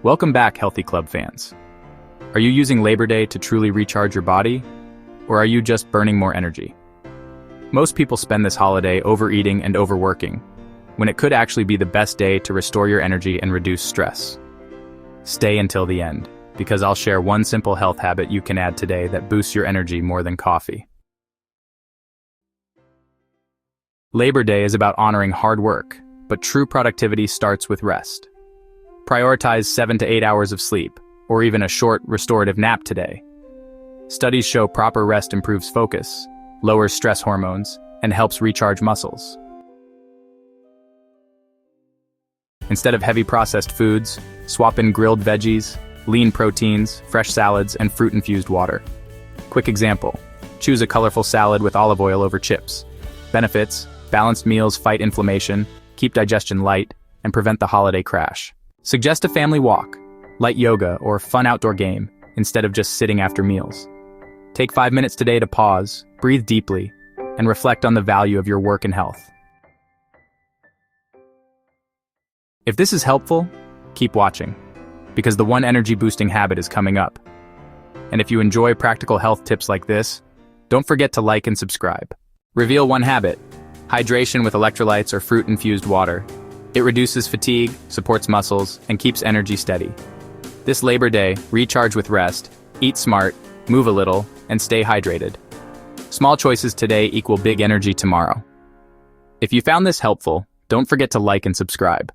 Welcome back, Healthy Club fans. Are you using Labor Day to truly recharge your body? Or are you just burning more energy? Most people spend this holiday overeating and overworking, when it could actually be the best day to restore your energy and reduce stress. Stay until the end, because I'll share one simple health habit you can add today that boosts your energy more than coffee. Labor Day is about honoring hard work, but true productivity starts with rest. Prioritize 7 to 8 hours of sleep, or even a short, restorative nap today. Studies show proper rest improves focus, lowers stress hormones, and helps recharge muscles. Instead of heavy processed foods, swap in grilled veggies, lean proteins, fresh salads, and fruit-infused water. Quick example: choose a colorful salad with olive oil over chips. Benefits: balanced meals fight inflammation, keep digestion light, and prevent the holiday crash. Suggest a family walk, light yoga, or fun outdoor game, instead of just sitting after meals. Take 5 minutes today to pause, breathe deeply, and reflect on the value of your work and health. If this is helpful, keep watching, because the one energy-boosting habit is coming up. And if you enjoy practical health tips like this, don't forget to like and subscribe. Reveal one habit: hydration with electrolytes or fruit-infused water. It reduces fatigue, supports muscles, and keeps energy steady. This Labor Day, recharge with rest, eat smart, move a little, and stay hydrated. Small choices today equal big energy tomorrow. If you found this helpful, don't forget to like and subscribe.